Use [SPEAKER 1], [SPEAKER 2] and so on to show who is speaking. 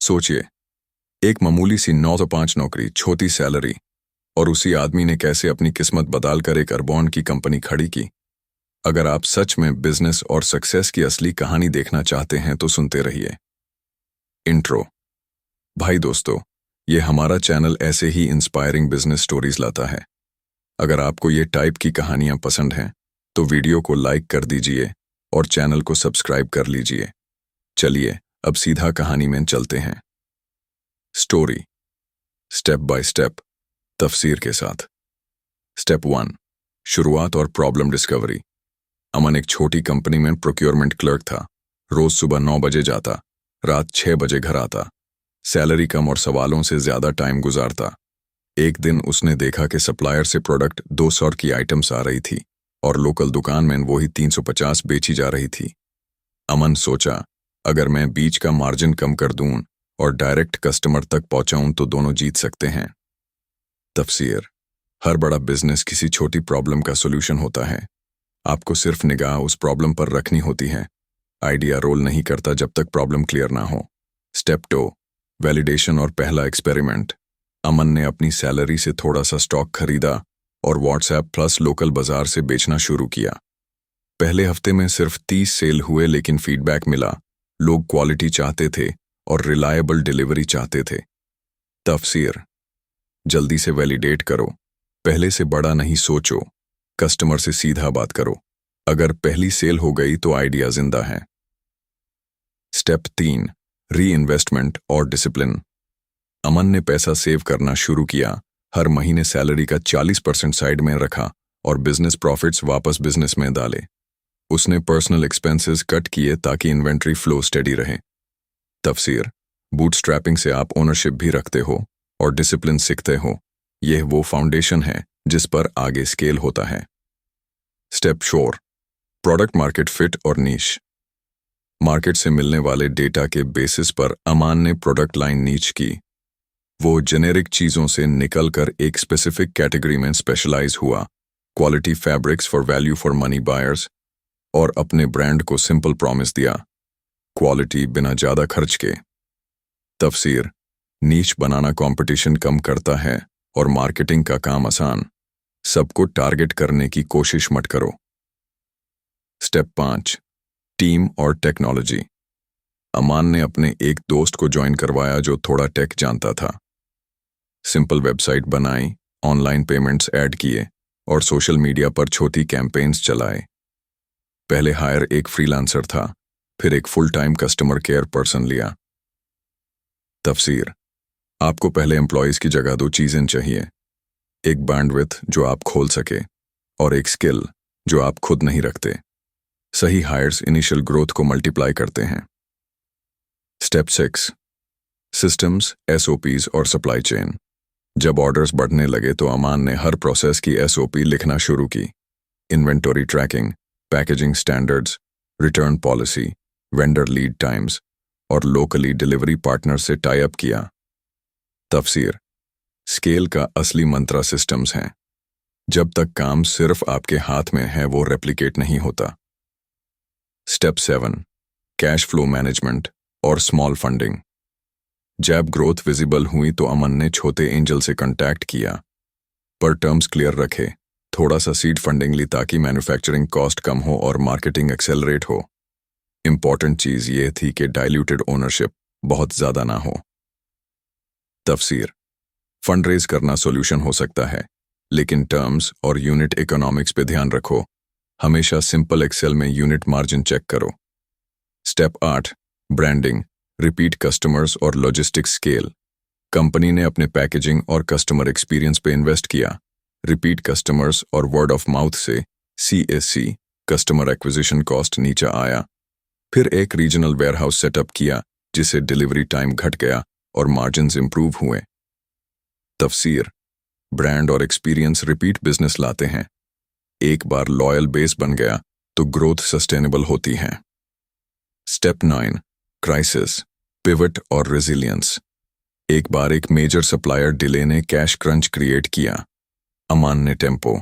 [SPEAKER 1] सोचिए, एक मामूली सी 9 से 5 नौकरी, छोटी सैलरी, और उसी आदमी ने कैसे अपनी किस्मत बदलकर एक अरबों की कंपनी खड़ी की। अगर आप सच में बिजनेस और सक्सेस की असली कहानी देखना चाहते हैं तो सुनते रहिए। इंट्रो। भाई दोस्तों, ये हमारा चैनल ऐसे ही इंस्पायरिंग बिजनेस स्टोरीज लाता है। अगर आपको ये टाइप की कहानियां पसंद हैं तो वीडियो को लाइक कर दीजिए और चैनल को सब्सक्राइब कर लीजिए। चलिए अब सीधा कहानी में चलते हैं। स्टोरी स्टेप बाय स्टेप, तफसीर के साथ। स्टेप 1, शुरुआत और प्रॉब्लम डिस्कवरी। अमन एक छोटी कंपनी में प्रोक्योरमेंट क्लर्क था। रोज सुबह 9 बजे जाता, रात 6 बजे घर आता। सैलरी कम और सवालों से ज्यादा टाइम गुजारता। एक दिन उसने देखा कि सप्लायर से प्रोडक्ट 200 की आइटम्स आ रही थी और लोकल दुकान में वही 350 बेची जा रही थी। अमन सोचा, अगर मैं बीच का मार्जिन कम कर दूं और डायरेक्ट कस्टमर तक पहुंचाऊं तो दोनों जीत सकते हैं। तफसीर, हर बड़ा बिजनेस किसी छोटी प्रॉब्लम का सॉल्यूशन होता है। आपको सिर्फ निगाह उस प्रॉब्लम पर रखनी होती है। आइडिया रोल नहीं करता जब तक प्रॉब्लम क्लियर ना हो। स्टेप 2, वैलिडेशन और पहला एक्सपेरिमेंट। अमन ने अपनी सैलरी से थोड़ा सा स्टॉक खरीदा और व्हाट्सएप प्लस लोकल बाजार से बेचना शुरू किया। पहले हफ्ते में सिर्फ 30 सेल हुए, लेकिन फीडबैक मिला। लोग क्वालिटी चाहते थे और रिलायबल डिलीवरी चाहते थे। तफसीर, जल्दी से वैलिडेट करो। पहले से बड़ा नहीं सोचो, कस्टमर से सीधा बात करो। अगर पहली सेल हो गई तो आइडिया जिंदा है। स्टेप 3, री इन्वेस्टमेंट और डिसिप्लिन। अमन ने पैसा सेव करना शुरू किया। हर महीने सैलरी का 40% साइड में रखा और बिजनेस प्रॉफिट्स वापस बिजनेस में डाले। उसने पर्सनल एक्सपेंसेस कट किए ताकि इन्वेंट्री फ्लो स्टेडी रहे। तफसीर, बूटस्ट्रैपिंग से आप ओनरशिप भी रखते हो और डिसिप्लिन सीखते हो। यह वो फाउंडेशन है जिस पर आगे स्केल होता है। स्टेप 4, प्रोडक्ट मार्केट फिट और नीश। मार्केट से मिलने वाले डेटा के बेसिस पर अमान ने प्रोडक्ट लाइन नीच की। वो जेनेरिक चीजों से निकलकर एक स्पेसिफिक कैटेगरी में स्पेशलाइज हुआ, quality fabrics for value for money buyers, और अपने ब्रांड को सिंपल प्रॉमिस दिया, क्वालिटी बिना ज्यादा खर्च के। तफसीर, नीच बनाना कंपटीशन कम करता है और मार्केटिंग का काम आसान। सबको टारगेट करने की कोशिश मत करो। स्टेप 5, टीम और टेक्नोलॉजी। अमान ने अपने एक दोस्त को ज्वाइन करवाया जो थोड़ा टेक जानता था। सिंपल वेबसाइट बनाई, ऑनलाइन पेमेंट्स ऐड किए और सोशल मीडिया पर छोटी कैंपेन्स चलाए। पहले हायर एक फ्रीलांसर था, फिर एक full time customer care person लिया। तफसीर, आपको पहले एम्प्लॉयज की जगह 2 चीजें चाहिए, एक बैंडविड्थ जो आप खोल सके और एक स्किल जो आप खुद नहीं रखते। सही हायर्स इनिशियल ग्रोथ को मल्टीप्लाई करते हैं। स्टेप 6, सिस्टम्स, एसओपीज और सप्लाई चेन। जब ऑर्डर्स बढ़ने लगे तो अमान ने हर प्रोसेस की एसओपी लिखना शुरू की। Inventory tracking, packaging standards, return policy, vendor lead times और लोकली डिलीवरी पार्टनर से टाई अप किया। तफसीर, स्केल का असली मंत्र सिस्टम्स हैं। जब तक काम सिर्फ आपके हाथ में है वो रेप्लिकेट नहीं होता। स्टेप 7, कैश फ्लो मैनेजमेंट और स्मॉल फंडिंग। जब ग्रोथ विजिबल हुई तो अमन ने छोटे एंजल से कांटेक्ट किया, पर टर्म्स क्लियर रखे। थोड़ा सा सीड फंडिंग ली ताकि मैन्युफैक्चरिंग कॉस्ट कम हो और मार्केटिंग एक्सेलरेट हो। इंपॉर्टेंट चीज ये थी कि डाइल्यूटेड ओनरशिप बहुत ज्यादा ना हो। तफसीर, फंड रेज करना सॉल्यूशन हो सकता है, लेकिन टर्म्स और यूनिट इकोनॉमिक्स पे ध्यान रखो। हमेशा सिंपल एक्सेल में यूनिट मार्जिन चेक करो। स्टेप 8, ब्रांडिंग, रिपीट कस्टमर्स और लॉजिस्टिक्स स्केल। कंपनी ने अपने पैकेजिंग और कस्टमर एक्सपीरियंस पे इन्वेस्ट किया। रिपीट कस्टमर्स और वर्ड ऑफ माउथ से CAC, कस्टमर एक्विजिशन कॉस्ट, नीचे आया। फिर एक रीजनल वेयरहाउस सेटअप किया जिससे डिलीवरी टाइम घट गया और मार्जिन्स इंप्रूव हुए। तफसीर, ब्रांड और एक्सपीरियंस रिपीट बिजनेस लाते हैं। एक बार लॉयल बेस बन गया तो ग्रोथ सस्टेनेबल होती है। स्टेप 9, क्राइसिस, पिवट और रेजिलियंस। एक बार एक मेजर सप्लायर डिले ने कैश क्रंच क्रिएट किया। अमान ने टेम्पो,